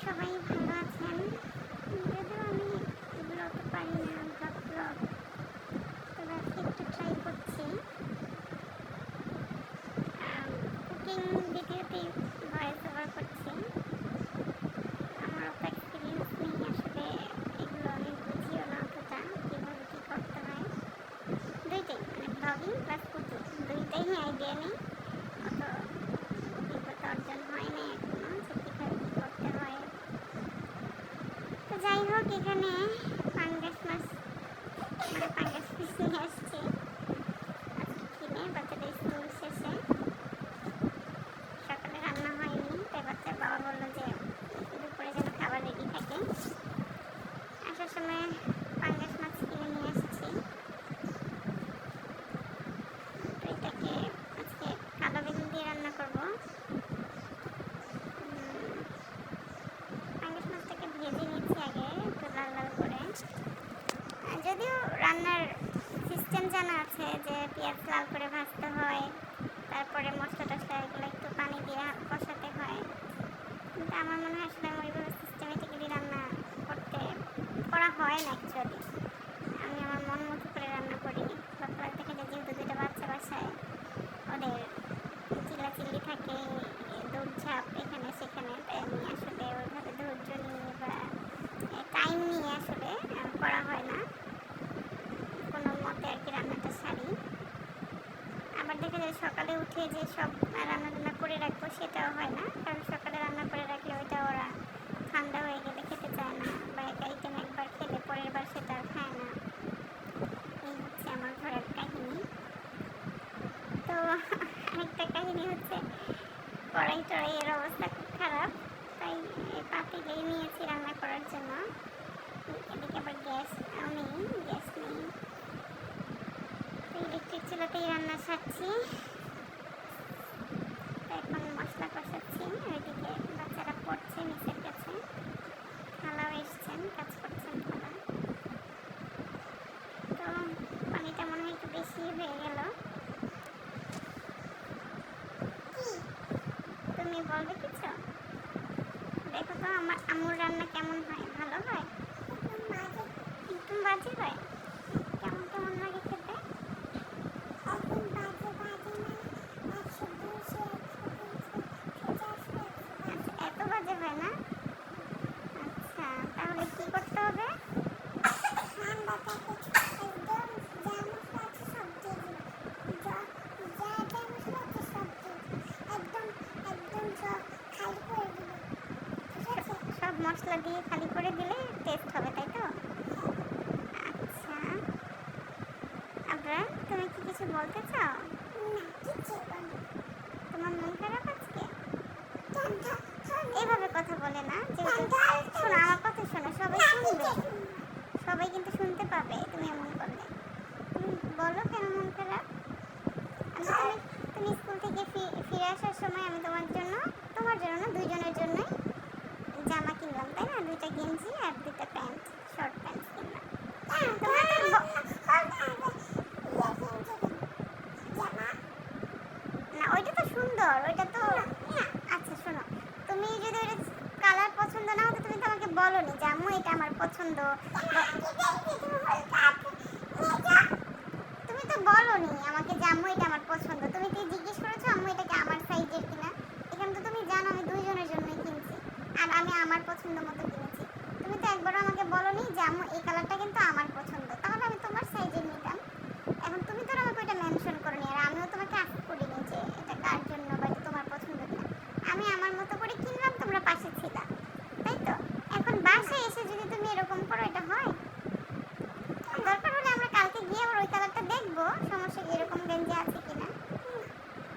সবাই ভালো আছেন। যদিও আমি এগুলো অত পারি না, ব্লগ তবে আজকে একটু ট্রাই করছি। কুকিং ভিডিওতে ভয়েস ওভার করছি। আমার অত এক্সপিরিয়েন্স নেই আসলে, এগুলো আমি বুঝিও না অতটা কীভাবে কী করতে হয়। দুইটাই মানে ব্লগিং প্লাস কুকিং দুইটাই আইডিয়া নেই, অত অভিজ্ঞতা অর্জন হয় নাই এখনো যে কীভাবে কী করতে হয়। তো যাই হোক, এখানে পাঙ্গাস মাছ নিয়ে আসছি আজকে কিনে, বাচ্চাদের স্কুল শেষে। সকালে রান্না হয়নি, তাই বাচ্চার বাবা বললো যে দুপুরে যেন খাবার রেডি থাকে। আসার সময় পাঙ্গাস মাছ কিনে নিয়ে আসছি। তো এটাকে আজকে কালো বেগুন দিয়ে রান্না করবো। পাঙ্গাস মাছটাকে ভেজে নিচ্ছি আগে একটু লাল লাল করে। যদিও রান্নার সিস্টেম জানা আছে যে পেঁয়াজ লাল করে ভাজতে হয়, তারপরে মশলা টশলা এগুলো একটু পানি দিয়ে কষাতে হয়, কিন্তু আমার মনে হয় আসলে ওইভাবে সিস্টেমেটিক্যালি রান্না করা হয় না অ্যাকচুয়ালি। আমি আমার মন মতো করে রান্না করি। গতকাল থেকে যেহেতু দুটো বাচ্চা বাসায়, ওদের চিল্লাচিল্লি থাকে, দৌড়ঝাঁপ এখানে সেখানে, তাই আমি আসলে ওইভাবে ধৈর্য নিয়ে বা টাইম নিয়ে আসলে করা হয় না কোনো মতে আর কি রান্নাটা সারি। আবার দেখা যায় সকালে উঠে যে সব রান্না করে রাখবো সেটাও হয় না, কারণ সকালে রান্না করে রাখলে ওইটা ওরা ঠান্ডা হয়ে গেলে খেতে চায় না, বা এক আইটেম একবার খেলে পরের বার সেটা আর খায় না। এই হচ্ছে আমার ঘরের কাহিনী। তো আরেকটা কাহিনী হচ্ছে, কড়াই টড়াইয়ের অবস্থা খুব খারাপ, তাই পাতিলেই নিয়েছি রান্না করার জন্য। এদিকে আবার গ্যাস নেই। তো ইলেকট্রিক চুলাতেই রান্না সারছি। তো এখন মশলা কষাচ্ছি, ওইদিকে বাচ্চারা পড়ছে নিচের কাছে, খালাও এসছেন, কাজ করছেন খালা। তো পানিটা মনে হয় একটু বেশি হয়ে গেল। তুমি বলবে কিছু? দেখো তো আমার আম্মুর রান্না কেমন হয়, ভালো হয়? একদম বাজে হয়? কেমন লাগে খেতে? আচ্ছা, এত বাজে হয় না? আচ্ছা, তাহলে কি করতে হবে? সব মশলা দিয়ে খালি করে দিলে টেস্ট হবে, তাই তো? আচ্ছা, আবরার, তুমি কি কিছু বলতে চাও? তোমার মন খারাপ আজকে? এইভাবে কথা বলে না, যেহেতু শোনো আমার কথা, শোনো, সবাই শুনবে, সবাই কিন্তু শুনতে পাবে তুমি এমন করলে। তুমি বলো কেন মন খারাপ। তুমি স্কুল থেকে ফিরে আসার সময় আমি তোমার জন্য না, দুইজনের জন্যই জামা কিনলাম, তাই না? দুইটা গেঞ্জি আর দুইটা প্যান্ট, শর্ট প্যান্ট কিনলাম। না, ওইটা তো সুন্দর, ওইটা তো। আচ্ছা শোনো, তুমি যদি ওইটা কালার পছন্দ না হতো তুমি তো আমাকে বলোনি যে আম্মু এটা আমার পছন্দ। তুমি তো বলোনি আমাকে যে আম্মু এটা আমার পছন্দ, তুমি তো জিজ্ঞেস করেছো আম্মু এটা কি আমার সাইজের কিনা। এখানে তো তুমি জানো আমি দুইজনের জন্যই কিনছি, আর আমি আমার পছন্দ মতো কিনেছি। তুমি তো একবারও আমাকে বলোনি যে আম্মু এই কালারটা কিন্তু আমার পছন্দ, তাহলে আমি তোমার সাইজের নিতাম। এখন তুমি তো আমাকে ওইটা মেনশন করোনি, আর আমিও তোমাকে আস্ক করিনি যে এটা কার জন্য বা এটা তোমার পছন্দ কিনা। আমি আমার মতো করে কিনলাম, তোমরা পাশে ছিলা, তাই তো? এখন বাসায় এসে যদি তুমি এরকম করো, এটা হয়? দরকার হলে আমরা কালকে গিয়ে আবার ওই কালারটা দেখবো, সমস্যা কি, এরকম গেঞ্জি আছে কিনা।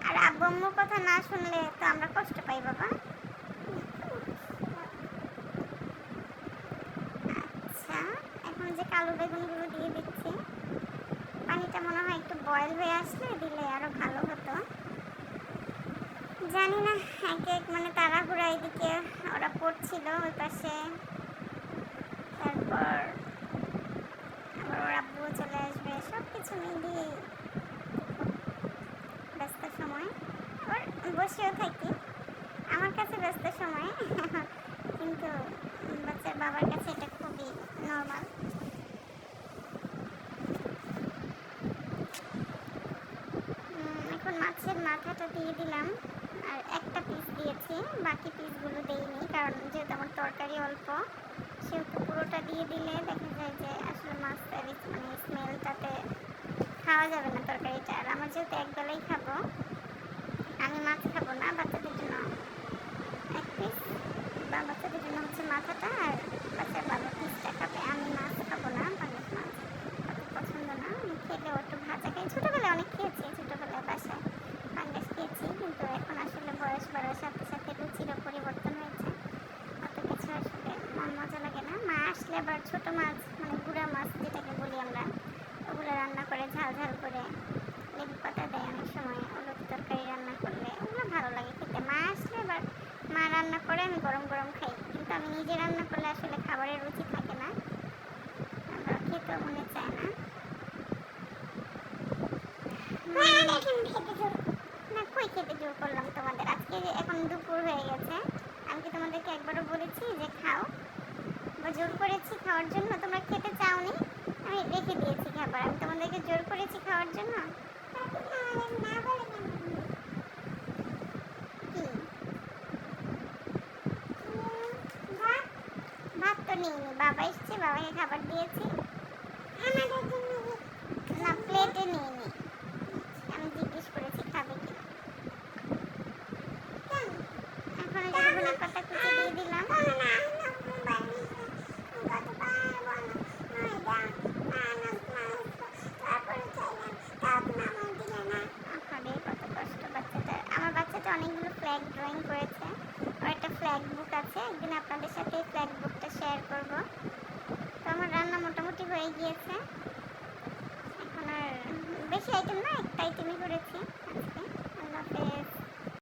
আর আব্বু আম্মুর কথা না শুনলে তো আমরা কষ্ট পাই বাবা। আচ্ছা, এখন যে কালো বেগুনগুলো দিয়ে দিচ্ছি, পানিটা মনে হয় একটু বয়েল হয়ে আসলে দিলে আরো ভালো হতো। জানি না, এক মানে তাড়াহুড়া, এদিকে ওরা পড়ছিল ওই পাশে, তারপর আবার ওর আব্বুও চলে আসবে, সব কিছু মিলিয়ে ব্যস্ত সময়। আবার বসেও থাকি, আমার কাছে ব্যস্ত সময়। কিন্তু বাচ্চার বাবার কাছে এটা খুবই নর্মাল। এখন মাছের মাথাটা দিয়ে দিলাম, আর একটা পিস দিয়েছি, বাকি পিসগুলো দেইনি কারণ যেহেতু আমার তরকারি অল্প, সেহেতু পুরোটা দিয়ে দিলে দেখা যায় যে আসলে মাছের মানে স্মেলটাতে খাওয়া যাবে না তরকারিটা। আর আমার যেহেতু একবেলাই খাবো, আমি মাছ খাবো না, বাচ্চাদের জন্য এক পিস, বা বাচ্চাদের জন্য হচ্ছে মাথাটা, আর বাচ্চার বাবা পিসটা খাবে। আমি মাছ খাবো না, পাঙ্গাস মাছ অত পছন্দ না, আমি খেলেও একটু ভাজা খাই। ছোটোবেলায় অনেক খেয়েছি, ছোটোবেলায় বাসায় পাঙ্গাস খেয়েছি, কিন্তু এখন আসলে বয়স বাড়ার সাথে সাথে রুচিরও পরিবর্তন হয়েছে, অত কিছু আসলে মজা লাগে না। মা আসলে আবার ছোটো মাছ মানে গুঁড়া মাছ যেটাকে বলি আমরা, ওগুলো রান্না করে ঝাল ঝাল করে লেবু পাতা দেয় অনেক সময়, ওগুলো তরকারি রান্না করলে ওগুলো ভালো লাগে খেতে। মা আসলে এবার মা রান্না করে আমি গরম গরম খাই, কিন্তু আমি নিজে রান্না করলে আসলে খাবারের রুচি থাকে না, আবার খেতেও মনে চায় না। না কই খেতে জোর করলাম তোমাদের, আজকে এখন দুপুর হয়ে গেছে, আমি কি তোমাদেরকে একবারও বলেছি যে খাও, বা জোর করেছি খাওয়ার জন্য? তোমরা খেতে চাওনি, আমি রেখে দিয়েছি খাবার, আমি তোমাদেরকে জোর করেছি খাওয়ার জন্য? কি ভাত তো নিইনি, বাবা এসছে, বাবাকে খাবার দিয়েছি, না প্লেটে নিইনি, আমি জিজ্ঞেস করেছি খাবে কি। এখন এই যে ধনে পাতা কুচি দিয়ে দিলাম, আরে কত কষ্ট বাচ্চাটার। আমার বাচ্চাটা অনেকগুলো ফ্ল্যাগ ড্রয়িং করেছে, আর একটা ফ্ল্যাগ বুক আছে, একদিন আপনাদের সাথে এই ফ্ল্যাগ বুকটা শেয়ার করব। তো আমার রান্না মোটামুটি হয়ে গিয়েছে, এখন আর বেশি আইটেম না, একটা আইটেমই করেছি আজকে। আল্লাহ হাফেজ।